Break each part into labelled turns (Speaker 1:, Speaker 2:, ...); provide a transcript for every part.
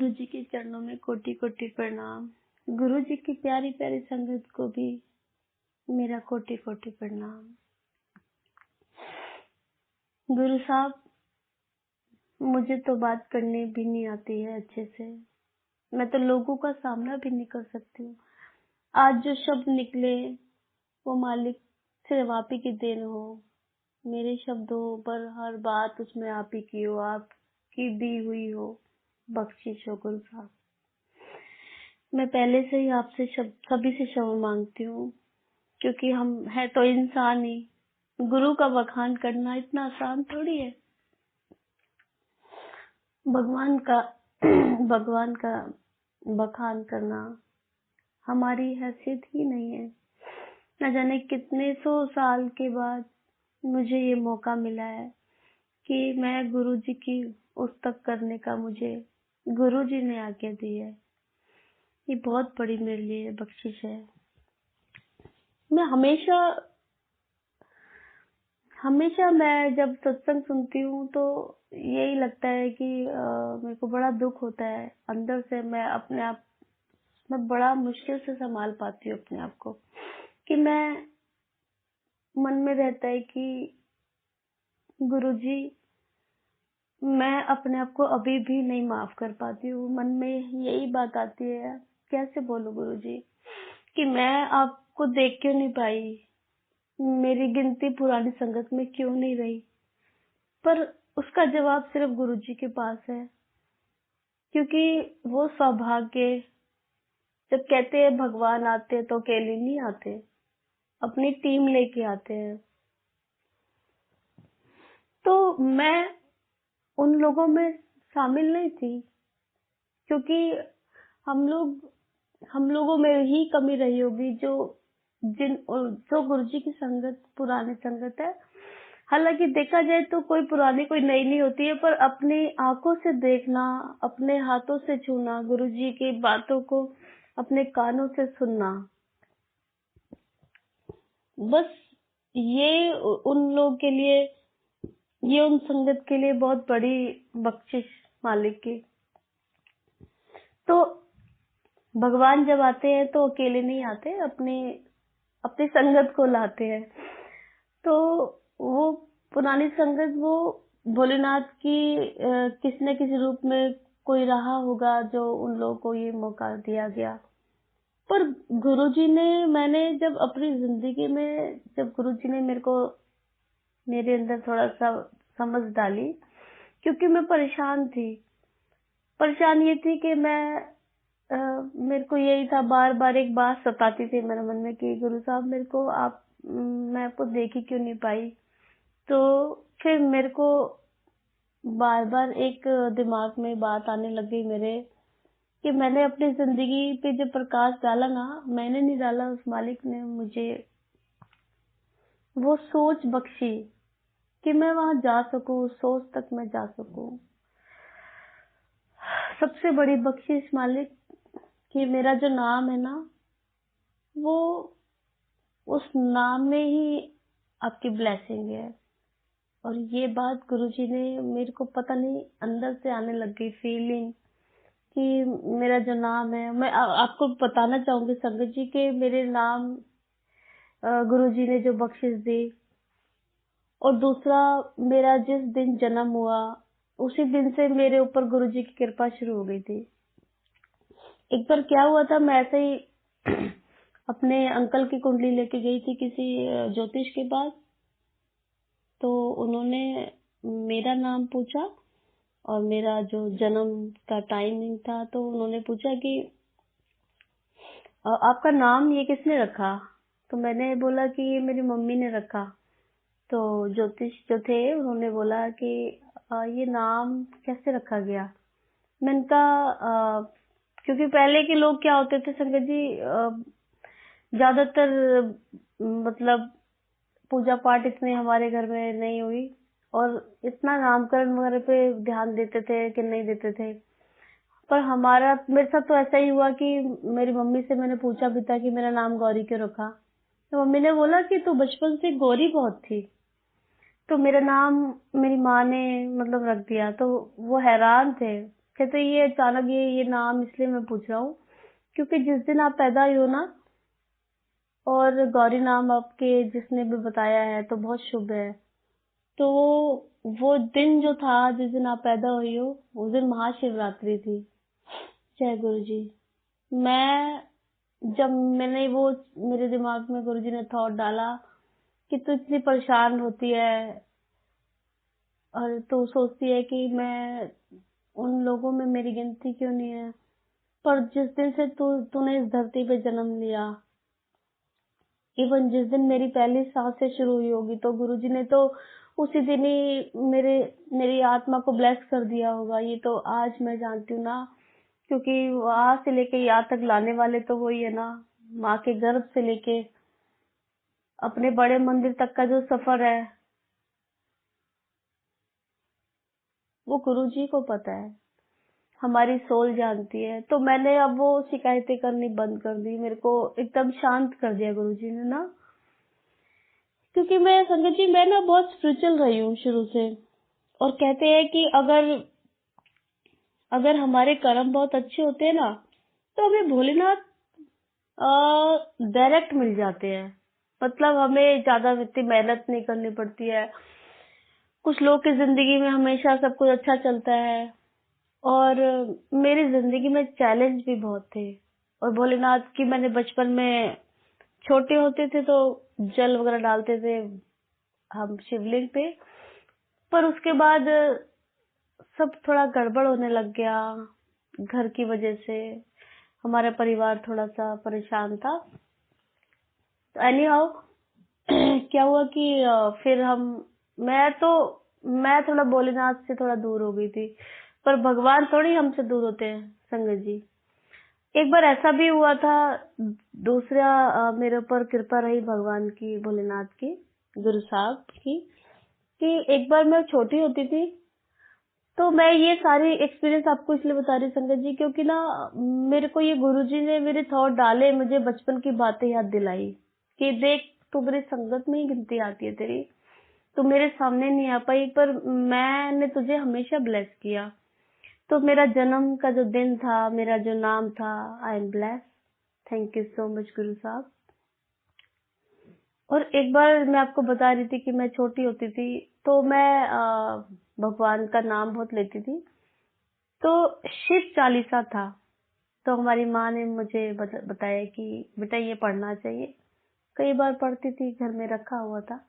Speaker 1: गुरु जी के चरणों में कोटि कोटि प्रणाम। गुरु जी की प्यारी प्यारी संगत को भी मेरा कोटि कोटि प्रणाम। गुरु साहब, मुझे तो बात करनी भी नहीं आती है अच्छे से। मैं तो लोगों का सामना भी नहीं कर सकती हूँ। आज जो शब्द निकले वो मालिक सिर्फ आप ही की देन हो। मेरे शब्दों पर हर बात उसमें आप ही की हो, आपकी दी हुई हो, बख्शिश हो गुरु साहब। मैं पहले से ही आपसे सभी से क्षमा मांगती हूँ, क्योंकि हम है तो इंसान ही। गुरु का बखान करना इतना आसान थोड़ी है। भगवान का भगवान का बखान करना हमारी हैसियत ही नहीं है। न जाने कितने 100 साल के बाद मुझे ये मौका मिला है कि मैं गुरु जी की उस्तक करने का मुझे गुरु जी ने आज्ञा दी है। ये बहुत बड़ी मेरे लिए बख्शिश है। मैं हमेशा मैं जब सत्संग सुनती हूँ तो यही लगता है कि मेरे को बड़ा दुख होता है अंदर से। मैं बड़ा मुश्किल से संभाल पाती हूँ अपने आप को, कि मैं मन में रहता है कि गुरुजी, मैं अपने आप को अभी भी नहीं माफ कर पाती हूँ। मन में यही बात आती है, कैसे बोलूं गुरुजी कि मैं आपको देख क्यों नहीं पाई, मेरी गिनती पुरानी संगत में क्यों नहीं रही। पर उसका जवाब सिर्फ गुरुजी के पास है, क्योंकि वो सौभाग्य, जब कहते हैं भगवान आते हैं तो अकेले नहीं आते, अपनी टीम लेके आते हैं। तो मैं उन लोगों में शामिल नहीं थी, क्योंकि हम लोगों में ही कमी रही होगी जो गुरुजी की संगत पुरानी संगत है। हालांकि देखा जाए तो कोई पुरानी कोई नई नहीं होती है, पर अपनी आंखों से देखना, अपने हाथों से छूना, गुरुजी की बातों को अपने कानों से सुनना, बस ये उन लोग के लिए, ये उन संगत के लिए बहुत बड़ी बख्शिश मालिक की। तो भगवान जब आते हैं तो अकेले नहीं आते, अपनी संगत को लाते हैं। तो वो पुरानी संगत, वो भोलेनाथ की किसी न किसी रूप में कोई रहा होगा जो उन लोगों को ये मौका दिया गया। पर गुरुजी ने, मैंने जब अपनी जिंदगी में, जब गुरुजी ने मेरे अंदर थोड़ा सा समझ डाली, क्योंकि मैं परेशान थी। परेशान ये थी कि मेरे को यही था, बार बार एक बात सताती थी मेरे मन में कि गुरु साहब, मैं आपको देख ही क्यों नहीं पाई। तो फिर मेरे को बार बार एक दिमाग में बात आने लग गई मेरे, कि मैंने अपनी जिंदगी पे जो प्रकाश डाला ना, मैंने नहीं डाला, उस मालिक ने मुझे वो सोच बख्शी कि मैं वहां जा सकूं, उस सोच तक मैं जा सकूं। सबसे बड़ी बख्शिश मालिक कि मेरा जो नाम है ना, वो उस नाम में ही आपकी ब्लेसिंग है। और ये बात गुरुजी ने मेरे को, पता नहीं, अंदर से आने लग गई फीलिंग कि मेरा जो नाम है, मैं आपको बताना चाहूंगी संगत जी के मेरे नाम गुरुजी ने जो बख्शिश दी। और दूसरा, मेरा जिस दिन जन्म हुआ उसी दिन से मेरे ऊपर गुरुजी की कृपा शुरू हो गई थी। एक बार क्या हुआ था, मैं ऐसे ही अपने अंकल की कुंडली लेके गई थी किसी ज्योतिष के पास। तो उन्होंने मेरा नाम पूछा और मेरा जो जन्म का टाइमिंग था, तो उन्होंने पूछा कि आपका नाम ये किसने रखा। तो मैंने बोला कि ये मेरी मम्मी ने रखा। तो ज्योतिष जो थे उन्होंने बोला कि ये नाम कैसे रखा गया। मैंने कहा क्योंकि पहले के लोग क्या होते थे संगत जी, ज्यादातर मतलब पूजा पाठ इतने हमारे घर में नहीं हुई, और इतना नामकरण वगैरह पे ध्यान देते थे कि नहीं देते थे। पर मेरे साथ तो ऐसा ही हुआ कि मेरी मम्मी से मैंने पूछा भी था कि मेरा नाम गौरी क्यों रखा। तो मम्मी ने बोला कि तू बचपन से गौरी बहुत थी, तो मेरा नाम मेरी माँ ने मतलब रख दिया। तो वो हैरान थे कहते ये अचानक ये नाम इसलिए मैं पूछ रहा हूँ क्योंकि जिस दिन आप पैदा हुई हो ना, और गौरी नाम आपके जिसने भी बताया है तो बहुत शुभ है। तो वो दिन जो था जिस दिन आप पैदा हुई हो, उस दिन महाशिवरात्रि थी। जय गुरु जी। मैं जब मैंने वो मेरे दिमाग में गुरुजी ने थॉट डाला कि तू इतनी परेशान होती है और तू सोचती है कि मैं उन लोगों में मेरी गिनती क्यों नहीं है, पर जिस दिन से तूने इस धरती पे जन्म लिया, इवन जिस दिन मेरी पहली सांसें शुरू हुई होगी, तो गुरुजी ने तो उसी दिन ही मेरी आत्मा को ब्लेस कर दिया होगा। ये तो आज मैं जानती हूँ ना, क्योंकि वहां से लेके यहाँ तक लाने वाले तो वही है ना, माँ के गर्भ से लेके अपने बड़े मंदिर तक का जो सफर है वो गुरुजी को पता है, हमारी सोल जानती है। तो मैंने अब वो शिकायतें करनी बंद कर दी, मेरे को एकदम शांत कर दिया गुरुजी ने ना, क्योंकि मैं संगत जी मैं ना बहुत स्पिरिचुअल रही हूँ शुरू से। और कहते हैं कि अगर हमारे कर्म बहुत अच्छे होते हैं ना, तो हमें भोलेनाथ डायरेक्ट मिल जाते हैं। मतलब हमें ज्यादा इतनी मेहनत नहीं करनी पड़ती है। कुछ लोग की जिंदगी में हमेशा सब कुछ अच्छा चलता है, और मेरी जिंदगी में चैलेंज भी बहुत थे। और भोलेनाथ की मैंने बचपन में, छोटे होते थे तो जल वगैरह डालते थे हम शिवलिंग पे, पर उसके बाद सब थोड़ा गड़बड़ होने लग गया घर की वजह से। हमारा परिवार थोड़ा सा परेशान था। एनी हाउ क्या हुआ कि फिर मैं थोड़ा भोलेनाथ से थोड़ा दूर हो गई थी, पर भगवान थोड़ी हमसे दूर होते हैं संगत जी। एक बार ऐसा भी हुआ था, दूसरा मेरे ऊपर कृपा रही भगवान की, भोलेनाथ की, गुरु साहब की, कि एक बार मैं छोटी होती थी। तो मैं ये सारी एक्सपीरियंस आपको इसलिए बता रही संगत जी, क्योंकि ना मेरे को ये गुरुजी ने मेरे थॉट डाले, मुझे बचपन की बातें याद दिलाई कि देख तू मेरी संगत में ही गिनती आती है तेरी, तू मेरे सामने नहीं आ पाई, पर मैंने तुझे हमेशा ब्लेस किया। तो मेरा जन्म का जो दिन था, मेरा जो नाम था, I am bless. Thank you so much गुरु साहब। और एक बार मैं आपको बता रही थी कि मैं छोटी होती थी तो मैं भगवान का नाम बहुत लेती थी। तो शिव चालीसा था, तो हमारी माँ ने मुझे बताया कि बेटा ये पढ़ना चाहिए। कई बार पढ़ती थी, घर में रखा हुआ था।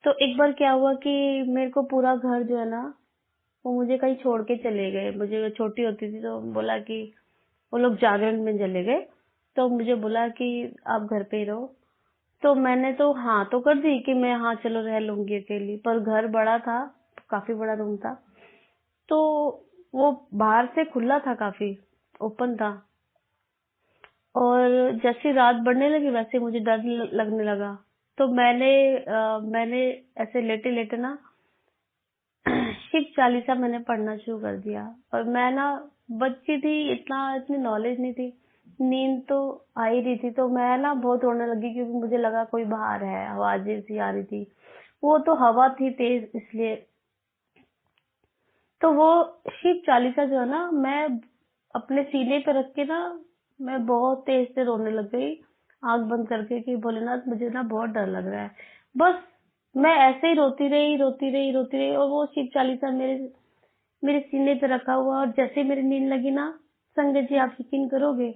Speaker 1: तो एक बार क्या हुआ कि मेरे को पूरा घर जो है ना, वो मुझे कहीं छोड़ के चले गए। मुझे छोटी होती थी तो बोला कि वो लोग जागरण में चले गए, तो मुझे बोला कि आप घर पे ही रहो। तो मैंने तो हाँ तो कर दी कि मैं हाँ चलो रह लूंगी अकेली, पर घर बड़ा था, काफी बड़ा रूम था, तो वो बाहर से खुला था, काफी ओपन था। और जैसे रात बढ़ने लगी वैसे मुझे डर लगने लगा। तो मैंने ऐसे लेटे लेटे ना शिव चालीसा मैंने पढ़ना शुरू कर दिया। और मैं ना बच्ची थी, इतनी नॉलेज नहीं थी, नींद तो आ ही रही थी, तो मैं ना बहुत रोने लगी क्योंकि मुझे लगा कोई बाहर है, आवाजें सी आ रही थी। वो तो हवा थी तेज इसलिए। तो वो शिव चालीसा जो है ना, मैं अपने सीने पे रख के ना मैं बहुत तेज से रोने लग गई, आंख बंद करके, कि भोलेनाथ मुझे ना बहुत डर लग रहा है। बस मैं ऐसे ही रोती रही रोती रही रोती रही, और वो शिव चालीसा मेरे मेरे सीने पे रखा हुआ। और जैसे मेरी नींद लगी ना संगत जी, आप यकीन करोगे,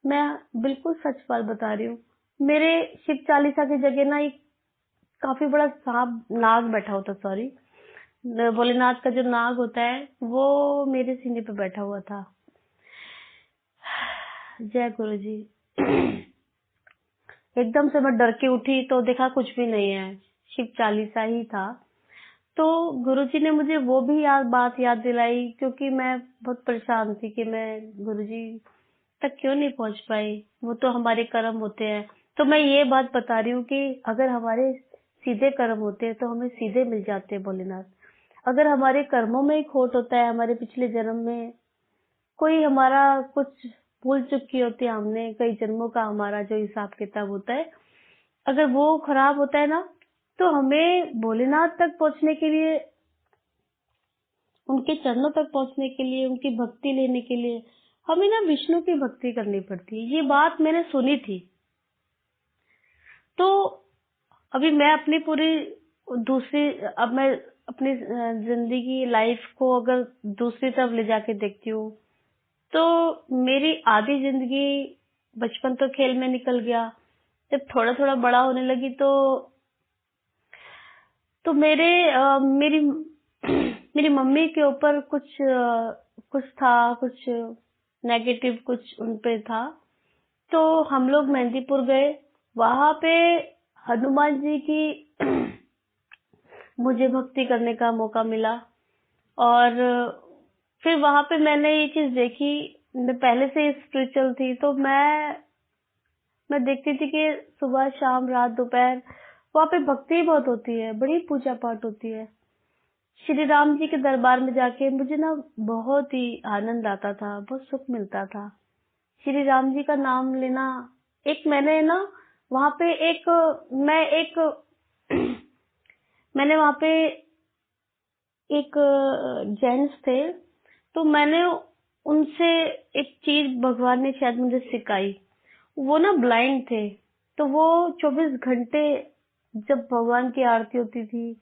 Speaker 1: मैं बिल्कुल सच बात बता रही हूँ, मेरे शिव चालीसा की जगह ना एक काफी बड़ा सांप, नाग बैठा होता, सॉरी, भोलेनाथ का जो नाग होता है वो मेरे सीने पे बैठा हुआ था। जय गुरु जी। एकदम से मैं डर के उठी तो देखा कुछ भी नहीं है, शिव चालीसा ही था। तो गुरुजी ने मुझे वो भी बात याद दिलाई, क्योंकि मैं बहुत परेशान थी कि मैं गुरुजी तक क्यों नहीं पहुंच पाई। वो तो हमारे कर्म होते हैं। तो मैं ये बात बता रही हूँ कि अगर हमारे सीधे कर्म होते हैं तो हमें सीधे मिल जाते हैं भोलेनाथ। अगर हमारे कर्मों में ही खोट होता है, हमारे पिछले जन्म में कोई हमारा कुछ भूल चुकी होती है, हमने कई जन्मों का हमारा जो हिसाब किताब होता है, अगर वो खराब होता है ना, तो हमें भोलेनाथ तक पहुंचने के लिए उनके चरणों तक पहुंचने के लिए, उनकी भक्ति लेने के लिए हमें ना विष्णु की भक्ति करनी पड़ती है। ये बात मैंने सुनी थी। तो अभी मैं अपनी पूरी अब मैं अपनी जिंदगी लाइफ को अगर दूसरी तरफ ले जाके देखती हूँ, तो मेरी आधी जिंदगी बचपन तो खेल में निकल गया। जब थोड़ा थोड़ा बड़ा होने लगी तो मेरी मेरी मम्मी के ऊपर कुछ था, कुछ नेगेटिव कुछ उन पे था। तो हम लोग मेहंदीपुर गए, वहां पे हनुमान जी की मुझे भक्ति करने का मौका मिला। और फिर वहां पे मैंने ये चीज देखी, मैं पहले से स्पिरिचुअल थी, तो मैं देखती थी कि सुबह शाम रात दोपहर वहां पे भक्ति बहुत होती है, बड़ी पूजा पाठ होती है। श्री राम जी के दरबार में जाके मुझे ना बहुत ही आनंद आता था, बहुत सुख मिलता था। श्री राम जी का नाम लेना, एक मैंने ना वहां पे मैंने वहां पे एक जेंट्स थे, तो मैंने उनसे एक चीज भगवान ने शायद मुझे सिखाई। वो ना ब्लाइंड थे, तो वो 24 घंटे जब भगवान की आरती होती थी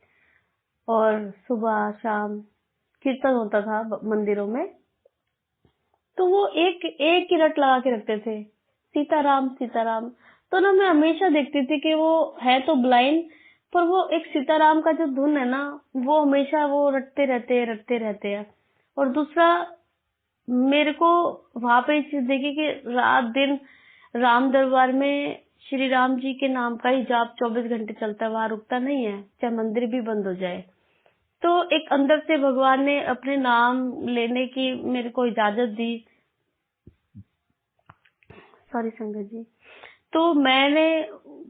Speaker 1: और सुबह शाम कीर्तन होता था मंदिरों में, तो वो एक एक ही रट लगा के रखते थे, सीताराम सीताराम। तो ना मैं हमेशा देखती थी कि वो है तो ब्लाइंड, पर वो एक सीताराम का जो धुन है ना, वो हमेशा वो रटते रहते हैं। और दूसरा, मेरे को वहां पे चीज देखी कि रात दिन राम दरबार में श्री राम जी के नाम का ही जाप 24 घंटे चलता है, वहां रुकता नहीं है, चाहे मंदिर भी बंद हो जाए। तो एक अंदर से भगवान ने अपने नाम लेने की मेरे को इजाजत दी। सॉरी संगत जी। तो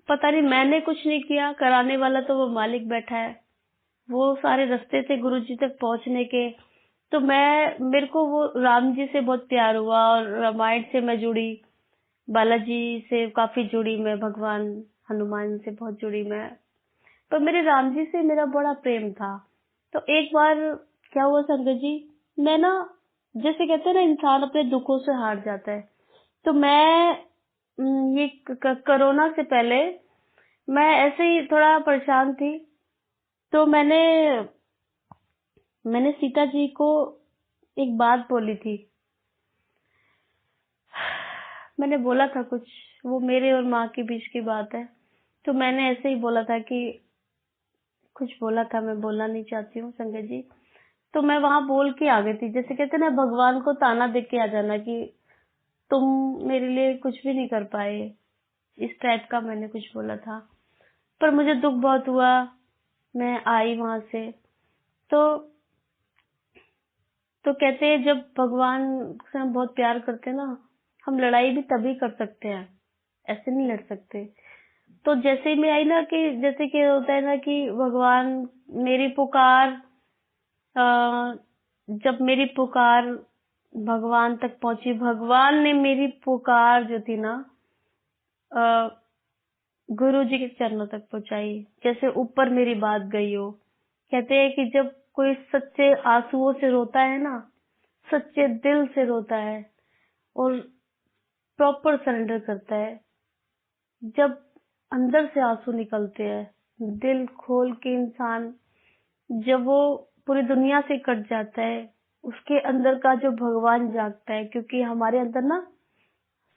Speaker 1: पता नहीं, मैंने कुछ नहीं किया, कराने वाला तो वो मालिक बैठा है। वो सारे रास्ते थे गुरु जी तक पहुंचने के। तो मेरे को वो राम जी से बहुत प्यार हुआ और रामायण से मैं जुड़ी, बालाजी से काफी जुड़ी मैं, भगवान हनुमान से बहुत जुड़ी मैं। पर मेरे राम जी से मेरा बड़ा प्रेम था। तो एक बार क्या हुआ संगत जी, मैं ना, जैसे कहते हैं ना, इंसान अपने दुखों से हार जाता है। तो ये कोरोना से पहले मैं ऐसे ही थोड़ा परेशान थी। तो मैंने सीता जी को एक बात बोली थी। मैंने बोला था कुछ, वो मेरे और माँ के बीच की बात है। तो मैंने ऐसे ही बोला था कि कुछ बोला था, मैं बोलना नहीं चाहती हूँ संगत जी। तो मैं वहां बोल के आ गई थी, जैसे कहते ना भगवान को ताना दे के आ जाना कि तुम मेरे लिए कुछ भी नहीं कर पाए, इस टाइप का मैंने कुछ बोला था। पर मुझे दुख बहुत हुआ, मैं आई वहां से। तो कहते हैं जब भगवान से हम बहुत प्यार करते हैं ना, हम लड़ाई भी तभी कर सकते हैं, ऐसे नहीं लड़ सकते। तो जैसे ही मैं आई ना, कि जैसे कि होता है ना कि भगवान मेरी पुकार, जब मेरी पुकार भगवान तक पहुंची, भगवान ने मेरी पुकार जो थी ना गुरु जी के चरणों तक पहुंचाई, जैसे ऊपर मेरी बात गई हो। कहते हैं कि जब कोई सच्चे आंसुओं से रोता है ना, सच्चे दिल से रोता है और प्रॉपर सरेंडर करता है, जब अंदर से आंसू निकलते हैं दिल खोल के, इंसान जब वो पूरी दुनिया से कट जाता है, उसके अंदर का जो भगवान जागता है। क्योंकि हमारे अंदर ना,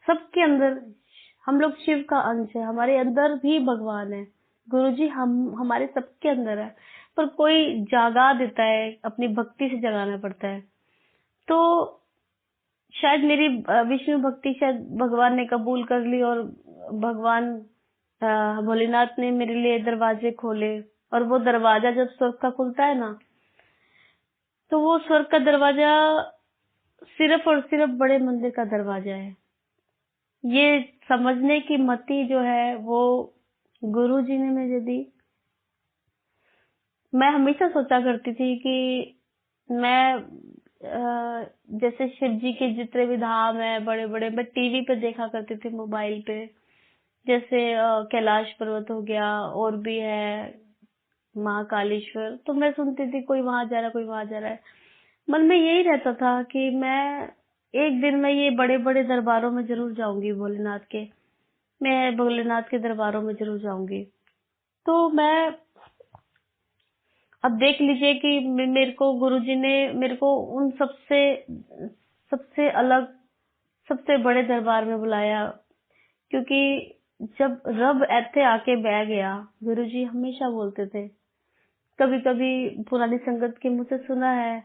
Speaker 1: सबके अंदर, हम लोग शिव का अंश है, हमारे अंदर भी भगवान है। गुरुजी हमारे सबके अंदर है, पर कोई जागा देता है, अपनी भक्ति से जगाना पड़ता है। तो शायद मेरी विष्णु भक्ति शायद भगवान ने कबूल कर ली, और भगवान भोलेनाथ ने मेरे लिए दरवाजे खोले। और वो दरवाजा जब स्वर्ग का खुलता है ना, तो वो स्वर्ग का दरवाजा सिर्फ और सिर्फ बड़े मंदिर का दरवाजा है। ये समझने की मति जो है वो गुरु जी ने मुझे दी। मैं हमेशा सोचा करती थी कि मैं जैसे शिव जी के जितने भी धाम है बड़े बड़े, मैं टीवी पे देखा करती थी, मोबाइल पे, जैसे कैलाश पर्वत हो गया, और भी है महाकालेश्वर। तो मैं सुनती थी कोई वहां जा रहा है, कोई वहां जा रहा है। मन में यही रहता था कि मैं एक दिन मैं ये बड़े बड़े दरबारों में जरूर जाऊंगी, भोलेनाथ के। मैं भोलेनाथ के दरबारों में जरूर जाऊंगी। तो मैं अब देख लीजिए कि मेरे को गुरुजी ने मेरे को उन सबसे सबसे अलग, सबसे बड़े दरबार में बुलाया। क्योंकि जब रब ऐथे आके बह गया, गुरुजी हमेशा बोलते थे, कभी कभी पुरानी संगत के मुंह से सुना है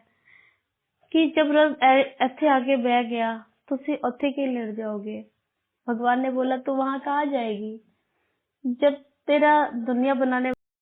Speaker 1: कि जब रब ऐथे आके बह गया तुसी ओथे के लड़ जाओगे। भगवान ने बोला तो वहां कहाँ जाएगी, जब तेरा दुनिया बनाने